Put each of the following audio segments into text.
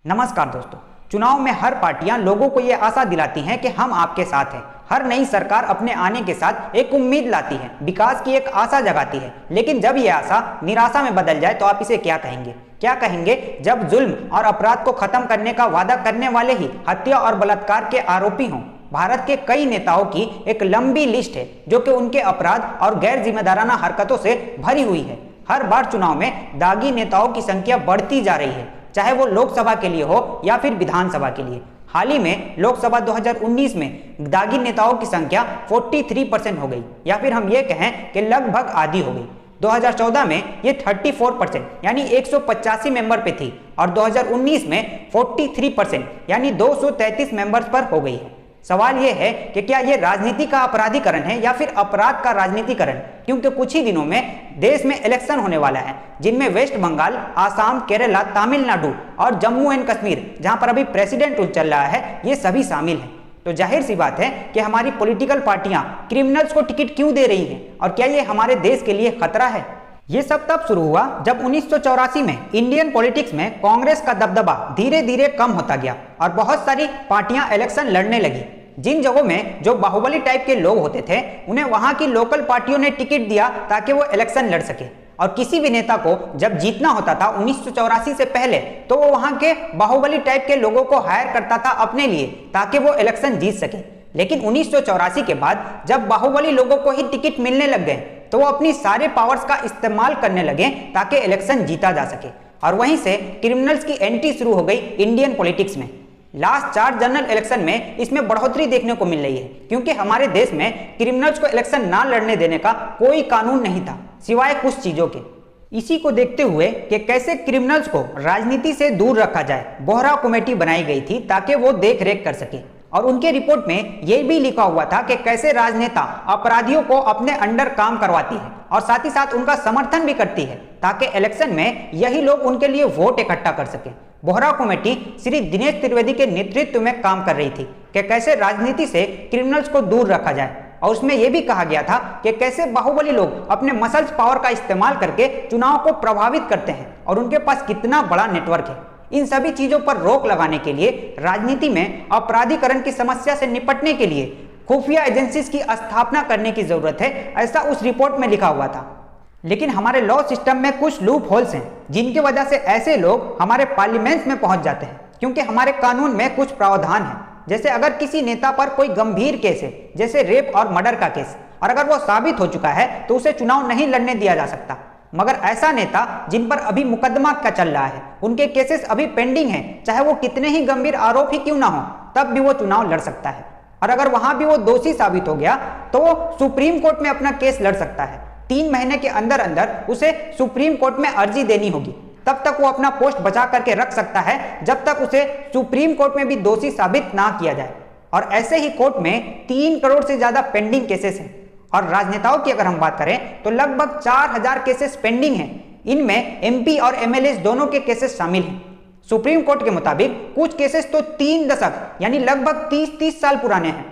नमस्कार दोस्तों। चुनाव में हर पार्टियां लोगों को ये आशा दिलाती हैं कि हम आपके साथ हैं। हर नई सरकार अपने आने के साथ एक उम्मीद लाती है, विकास की एक आशा जगाती है। लेकिन जब ये आशा निराशा में बदल जाए तो आप इसे क्या कहेंगे? क्या कहेंगे जब जुल्म और अपराध को खत्म करने का वादा करने वाले ही हत्या और बलात्कार के आरोपी हों? भारत के कई नेताओं की एक लंबी लिस्ट है जो कि उनके अपराध और गैर जिम्मेदाराना हरकतों से भरी हुई है। हर बार चुनाव में दागी नेताओं की संख्या बढ़ती जा रही है, चाहे वो लोकसभा के लिए हो या फिर विधानसभा के लिए। हाल ही में लोकसभा 2019 में दागी नेताओं की संख्या 43% हो गई, या फिर हम ये कहें कि लगभग आधी हो गई। 2014 में ये 34% यानी 185 मेंबर पे थी और 2019 में 43% यानी 233 मेंबर्स पर हो गई है। सवाल यह है कि क्या यह राजनीति का अपराधीकरण है या फिर अपराध का राजनीतिकरण? क्योंकि कुछ ही दिनों में देश में इलेक्शन होने वाला है, जिनमें वेस्ट बंगाल, आसाम, केरला, तमिलनाडु और जम्मू एंड कश्मीर, जहां पर अभी प्रेसिडेंट रूल चल रहा है, ये सभी शामिल हैं। तो जाहिर सी बात है कि हमारी पॉलिटिकल पार्टियां क्रिमिनल्स को टिकट क्यों दे रही हैं और क्या ये हमारे देश के लिए खतरा है? ये सब तब शुरू हुआ जब 1984 में इंडियन पॉलिटिक्स में कांग्रेस का दबदबा धीरे धीरे कम होता गया और बहुत सारी पार्टियां इलेक्शन लड़ने लगी। जिन जगहों में जो बाहुबली टाइप के लोग होते थे, उन्हें वहां की लोकल पार्टियों ने टिकट दिया ताकि वो इलेक्शन लड़ सके। और किसी भी नेता को जब जीतना होता था 1984 से पहले, तो वो वहां के बाहुबली टाइप के लोगों को हायर करता था अपने लिए, ताकि वो इलेक्शन जीत सके। लेकिन 1984 के बाद जब बाहुबली लोगों को ही टिकट मिलने लग गए, तो वो अपनी सारे पावर्स का इस्तेमाल करने लगे ताकि इलेक्शन जीता जा सके। और वहीं से क्रिमिनल्स की एंट्री शुरू हो गई इंडियन पॉलिटिक्स में। लास्ट 4 जनरल इलेक्शन में इसमें बढ़ोतरी देखने को मिल रही है, क्योंकि हमारे देश में क्रिमिनल्स को इलेक्शन ना लड़ने देने का कोई कानून नहीं था, सिवाय कुछ चीजों के। इसी को देखते हुए कि कैसे क्रिमिनल्स को राजनीति से दूर रखा जाए, बोहरा कमेटी बनाई गई थी ताकि वो देख रेख कर सके। और उनके रिपोर्ट में यह भी लिखा हुआ था कि कैसे राजनेता अपराधियों को अपने अंडर काम करवाती है और साथ ही साथ उनका समर्थन भी करती है, ताकि इलेक्शन में यही लोग उनके लिए वोट इकट्ठा कर सके। बोहरा कमेटी श्री दिनेश त्रिवेदी के नेतृत्व में काम कर रही थी कि कैसे राजनीति से क्रिमिनल्स को दूर रखा जाए। और उसमें यह भी कहा गया था कि कैसे बाहुबली लोग अपने मसल्स पावर का इस्तेमाल करके चुनाव को प्रभावित करते हैं और उनके पास कितना बड़ा नेटवर्क है। इन सभी चीजों पर रोक लगाने के लिए, राजनीति में अपराधीकरण की समस्या से निपटने के लिए खुफिया एजेंसीज की स्थापना करने की जरूरत है, ऐसा उस रिपोर्ट में लिखा हुआ था। लेकिन हमारे लॉ सिस्टम में कुछ लूप होल्स हैं, जिनकी वजह से ऐसे लोग हमारे पार्लियामेंट में पहुंच जाते हैं, क्योंकि हमारे कानून में कुछ प्रावधान है। जैसे अगर किसी नेता पर कोई गंभीर केस है, जैसे रेप और मर्डर का केस, और अगर वो साबित हो चुका है तो उसे चुनाव नहीं लड़ने दिया जा सकता। मगर ऐसा नेता जिन पर अभी मुकदमा का चल रहा है, उनके केसेस अभी पेंडिंग हैं, चाहे वो कितने ही गंभीर आरोप ही क्यों ना हो, तब भी वो चुनाव लड़ सकता है। और अगर वहां भी वो दोषी साबित हो गया तो वो सुप्रीम कोर्ट में अपना केस लड़ सकता है। 3 महीने के अंदर अंदर उसे सुप्रीम कोर्ट में अर्जी देनी होगी, तब तक वो अपना पोस्ट बचा करके रख सकता है, जब तक उसे सुप्रीम कोर्ट में भी दोषी साबित ना किया जाए। और ऐसे ही कोर्ट में 3 करोड़ से ज्यादा पेंडिंग केसेस हैं। और राजनेताओं की अगर हम बात करें तो लगभग 4000 केसेस पेंडिंग हैं। इनमें एमपी और एमएलए दोनों के केसेस शामिल हैं। सुप्रीम कोर्ट के मुताबिक कुछ केसेस तो 3 दशक यानी लगभग 30 साल पुराने हैं।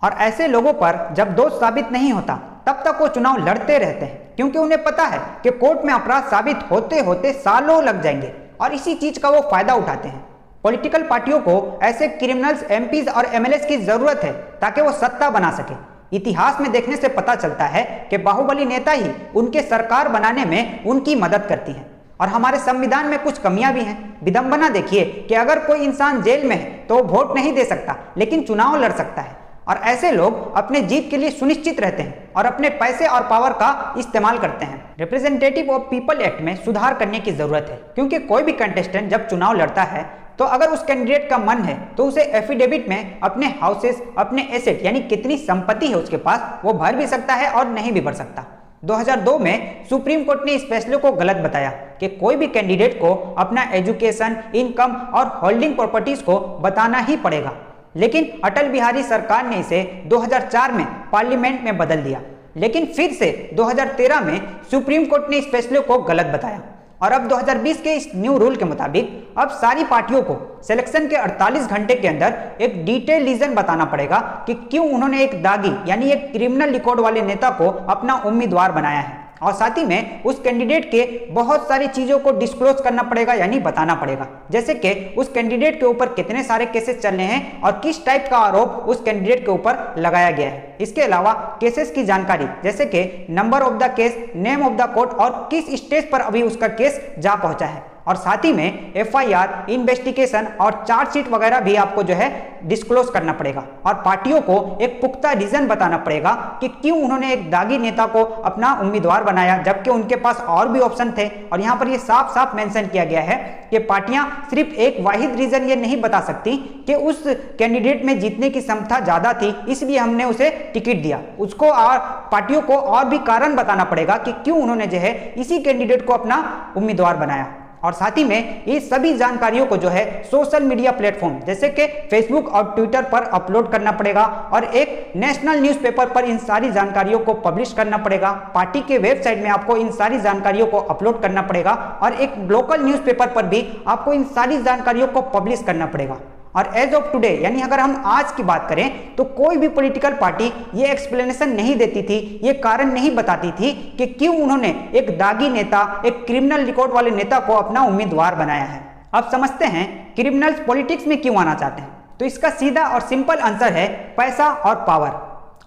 और ऐसे लोगों पर जब दोष साबित नहीं होता, तब तक वो चुनाव लड़ते रहते हैं, क्योंकि उन्हें पता है कि कोर्ट में अपराध साबित होते होते सालों लग जाएंगे, और इसी चीज का वो फायदा उठाते हैं। पॉलिटिकल पार्टियों को ऐसे क्रिमिनल्स, एमपीज और एमएलए की जरूरत है ताकि वो सत्ता बना सके। इतिहास में देखने से पता चलता है कि बाहुबली नेता ही उनके सरकार बनाने में उनकी मदद करती है। और हमारे संविधान में कुछ कमियां भी हैं। विडंबना देखिए कि अगर कोई इंसान जेल में है तो वो वोट नहीं दे सकता, लेकिन चुनाव लड़ सकता है। और ऐसे लोग अपने जीत के लिए सुनिश्चित रहते हैं और अपने पैसे और पावर का इस्तेमाल करते हैं। रिप्रेजेंटेटिव ऑफ पीपल एक्ट में सुधार करने की जरूरत है, क्योंकि कोई भी कंटेस्टेंट जब चुनाव लड़ता है तो अगर उस कैंडिडेट का मन है तो उसे एफिडेविट में अपने हाउसेस, अपने एसेट यानी कितनी संपत्ति है उसके पास, वो भर भी सकता है और नहीं भी भर सकता। 2002 में सुप्रीम कोर्ट ने इस फैसले को गलत बताया कि कोई भी कैंडिडेट को अपना एजुकेशन, इनकम और होल्डिंग प्रॉपर्टीज को बताना ही पड़ेगा। लेकिन अटल बिहारी सरकार ने इसे 2004 में पार्लियामेंट में बदल दिया। लेकिन फिर से 2013 में सुप्रीम कोर्ट ने इस फैसले को गलत बताया। और अब 2020 के इस न्यू रूल के मुताबिक अब सारी पार्टियों को सिलेक्शन के 48 घंटे के अंदर एक डिटेल रीजन बताना पड़ेगा कि क्यों उन्होंने एक दागी यानी एक क्रिमिनल रिकॉर्ड वाले नेता को अपना उम्मीदवार बनाया है। और साथ ही में उस कैंडिडेट के बहुत सारी चीजों को डिस्क्लोज करना पड़ेगा, यानी बताना पड़ेगा, जैसे कि उस कैंडिडेट के ऊपर कितने सारे केसेस चल रहे हैं और किस टाइप का आरोप उस कैंडिडेट के ऊपर लगाया गया है। इसके अलावा केसेस की जानकारी, जैसे कि number of the case, name of the court और किस स्टेज पर अभी उसका केस जा पहुंचा है, और साथ ही में FIR, इन्वेस्टिगेशन और चार्जशीट वगैरह भी आपको जो है डिस्क्लोज करना पड़ेगा। और पार्टियों को एक पुख्ता रीजन बताना पड़ेगा कि क्यों उन्होंने एक दागी नेता को अपना उम्मीदवार बनाया, जबकि उनके पास और भी ऑप्शन थे। और यहाँ पर ये साफ साफ मेंशन किया गया है कि पार्टियां सिर्फ एक वाहिद रीजन ये नहीं बता सकती कि उस कैंडिडेट में जीतने की क्षमता ज्यादा थी इसलिए हमने उसे टिकट दिया। उसको और पार्टियों को और भी कारण बताना पड़ेगा कि क्यों उन्होंने जो है इसी कैंडिडेट को अपना उम्मीदवार बनाया। और साथ ही में ये सभी जानकारियों को जो है सोशल मीडिया प्लेटफॉर्म जैसे कि फेसबुक और ट्विटर पर अपलोड करना पड़ेगा और एक नेशनल न्यूज़पेपर पर इन सारी जानकारियों को पब्लिश करना पड़ेगा। पार्टी के वेबसाइट में आपको इन सारी जानकारियों को अपलोड करना पड़ेगा और एक लोकल न्यूज़पेपर पर भी आपको इन सारी जानकारियों को पब्लिश करना पड़ेगा। और एज ऑफ टुडे, यानी अगर हम आज की बात करें तो कोई भी पॉलिटिकल पार्टी ये एक्सप्लेनेशन नहीं देती थी, ये कारण नहीं बताती थी कि क्यों उन्होंने एक दागी नेता, एक क्रिमिनल रिकॉर्ड वाले नेता को अपना उम्मीदवार बनाया है। अब समझते हैं क्रिमिनल्स पॉलिटिक्स में क्यों आना चाहते हैं। तो इसका सीधा और सिंपल आंसर है पैसा और पावर।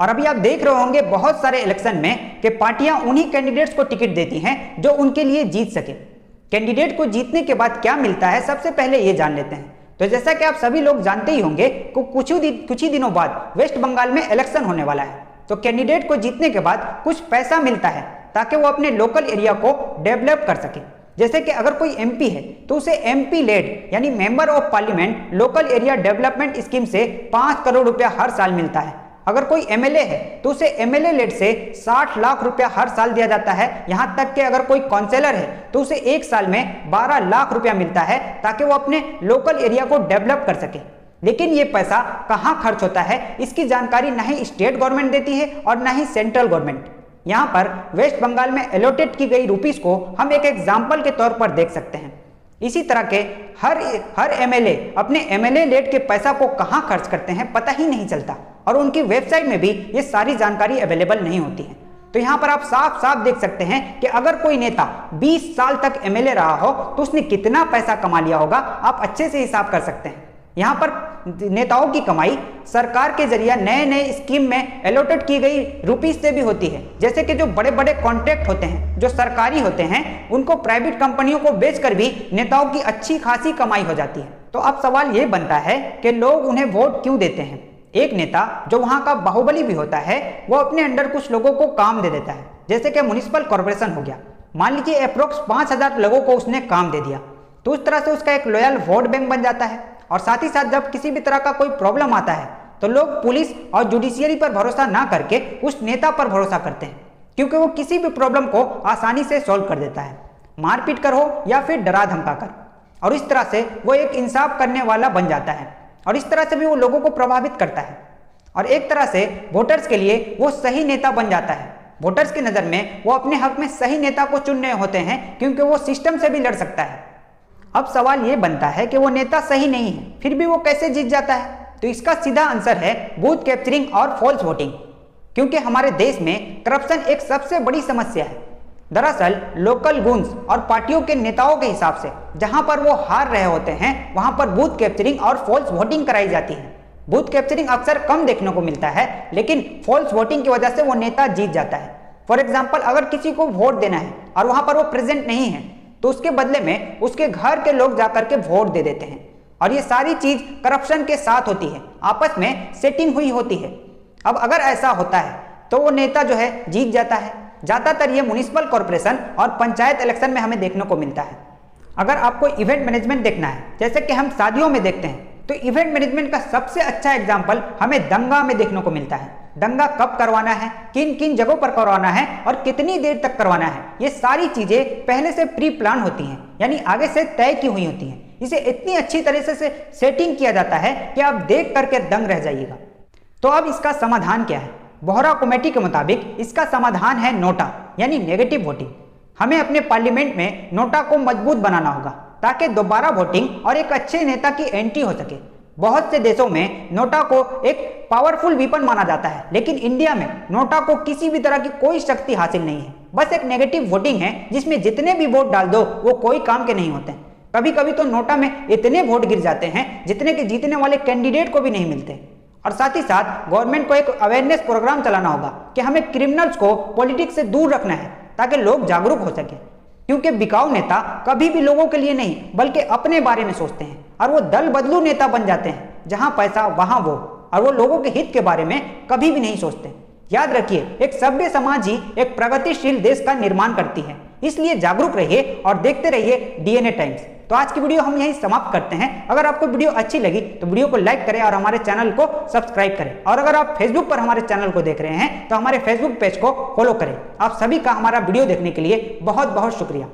और अभी आप देख रहे होंगे बहुत सारे इलेक्शन में कि पार्टियां उन्हीं कैंडिडेट्स को टिकट देती हैं जो उनके लिए जीत सके। कैंडिडेट को जीतने के बाद क्या मिलता है, सबसे पहले ये जान लेते हैं। तो जैसा कि आप सभी लोग जानते ही होंगे कि कुछ ही दिनों बाद वेस्ट बंगाल में इलेक्शन होने वाला है। तो कैंडिडेट को जीतने के बाद कुछ पैसा मिलता है ताकि वो अपने लोकल एरिया को डेवलप कर सके। जैसे कि अगर कोई MP है तो उसे MP लेड यानी member of parliament local area development scheme से 5 करोड़ रुपया हर साल मिलता है। अगर कोई MLA है तो उसे MLA लेड से 60 लाख रुपया हर साल दिया जाता है। यहां तक कि अगर कोई काउंसलर है तो उसे एक साल में 12 लाख रुपया मिलता है ताकि वो अपने लोकल एरिया को डेवलप कर सके। लेकिन ये पैसा कहां खर्च होता है इसकी जानकारी ना ही स्टेट गवर्नमेंट देती है और ना ही सेंट्रल गवर्नमेंट। यहां पर वेस्ट बंगाल में एलोटेड की गई रुपीस को हम एक एग्जाम्पल के तौर पर देख सकते हैं। इसी तरह के हर MLA अपने MLA लेड के पैसा को कहां खर्च करते हैं पता ही नहीं चलता और उनकी वेबसाइट में भी ये सारी जानकारी अवेलेबल नहीं होती है। तो यहां पर आप साफ साफ देख सकते हैं कि अगर कोई नेता 20 साल तक MLA रहा हो तो उसने कितना पैसा कमा लिया होगा, आप अच्छे से हिसाब कर सकते हैं। यहां पर नेताओं की कमाई सरकार के जरिए नए नए स्कीम में एलोटेड की गई रुपीस से भी होती है। जैसे कि जो बड़े बड़े कॉन्ट्रैक्ट होते हैं जो सरकारी होते हैं उनको प्राइवेट कंपनियों को बेचकर भी नेताओं की अच्छी खासी कमाई हो जाती है। तो अब सवाल ये बनता है कि लोग उन्हें वोट क्यों देते हैं। एक नेता जो वहां का बाहुबली भी होता है वो अपने अंडर कुछ लोगों को काम दे देता है। जैसे कि म्युनिसिपल कॉर्पोरेशन हो गया, मान लीजिए अप्रोक्स 5000 लोगों को उसने काम दे दिया तो उस तरह से उसका एक लॉयल वोट बैंक बन जाता है। और साथ ही साथ जब किसी भी तरह का कोई प्रॉब्लम आता है तो लोग पुलिस और जुडिशियरी पर भरोसा ना करके उस नेता पर भरोसा करते हैं, क्योंकि वो किसी भी प्रॉब्लम को आसानी से सॉल्व कर देता है, मारपीट कर हो या फिर डरा धमका कर। और इस तरह से वो एक इंसाफ करने वाला बन जाता है और इस तरह से भी वो लोगों को प्रभावित करता है और एक तरह से वोटर्स के लिए वो सही नेता बन जाता है। वोटर्स की नज़र में वो अपने हक में सही नेता को चुन रहे होते हैं क्योंकि वो सिस्टम से भी लड़ सकता है। अब सवाल ये बनता है कि वो नेता सही नहीं है फिर भी वो कैसे जीत जाता है। तो इसका सीधा आंसर है बूथ कैप्चरिंग और फॉल्स वोटिंग, क्योंकि हमारे देश में करप्शन एक सबसे बड़ी समस्या है। दरअसल लोकल गुन्स और पार्टियों के नेताओं के हिसाब से जहां पर वो हार रहे होते हैं वहां पर बूथ कैप्चरिंग और फॉल्स वोटिंग कराई जाती है। बूथ कैप्चरिंग अक्सर कम देखने को मिलता है लेकिन फॉल्स वोटिंग की वजह से वो नेता जीत जाता है। फॉर एग्जाम्पल, अगर किसी को वोट देना है और वहां पर वो प्रेजेंट नहीं है तो उसके बदले में उसके घर के लोग जाकर के वोट दे देते हैं और ये सारी चीज करप्शन के साथ होती है, आपस में सेटिंग हुई होती है। अब अगर ऐसा होता है तो वो नेता जो है जीत जाता है। ज्यादातर ये म्युनिसिपल कॉर्पोरेशन और पंचायत इलेक्शन में हमें देखने को मिलता है। अगर आपको इवेंट मैनेजमेंट देखना है जैसे कि हम शादियों में देखते हैं तो इवेंट मैनेजमेंट का सबसे अच्छा एग्जाम्पल हमें दंगा में देखने को मिलता है। दंगा कब करवाना है, किन किन जगहों पर करवाना है और कितनी देर तक करवाना है, ये सारी चीजें पहले से प्री प्लान होती हैं, यानी आगे से तय की हुई होती हैं। इसे इतनी अच्छी तरह से सेटिंग किया जाता है कि आप देख करके दंग रह जाइएगा। तो अब इसका समाधान क्या है? बोहरा कमेटी के मुताबिक इसका समाधान है नोटा यानी नेगेटिव वोटिंग। हमें अपने पार्लियामेंट में नोटा को मजबूत बनाना होगा ताकि दोबारा वोटिंग और एक अच्छे नेता की एंट्री हो सके। बहुत से देशों में नोटा को एक पावरफुल वीपन माना जाता है, लेकिन इंडिया में नोटा को किसी भी तरह की कोई शक्ति हासिल नहीं है। बस एक नेगेटिव वोटिंग है जिसमें जितने भी वोट डाल दो वो कोई काम के नहीं होते। कभी कभी तो नोटा में इतने वोट गिर जाते हैं जितने के जीतने वाले कैंडिडेट को भी नहीं मिलते। और साथ ही साथ गवर्नमेंट को एक अवेयरनेस प्रोग्राम चलाना होगा कि हमें क्रिमिनल्स को पॉलिटिक्स से दूर रखना है ताकि लोग जागरूक हो सके, क्योंकि बिकाऊ नेता कभी भी लोगों के लिए नहीं बल्कि अपने बारे में सोचते हैं और वो दल बदलू नेता बन जाते हैं, जहां पैसा वहां वो, और वो लोगों के हित के बारे में कभी भी नहीं सोचते। याद रखिए, एक सभ्य समाज ही एक प्रगतिशील देश का निर्माण करती है। इसलिए जागरूक रहिए और देखते रहिए डीएनए टाइम्स। तो आज की वीडियो हम यहीं समाप्त करते हैं। अगर आपको वीडियो अच्छी लगी तो वीडियो को लाइक करें और हमारे चैनल को सब्सक्राइब करें। और अगर आप फेसबुक पर हमारे चैनल को देख रहे हैं तो हमारे फेसबुक पेज को फॉलो करें। आप सभी का हमारा वीडियो देखने के लिए बहुत बहुत शुक्रिया।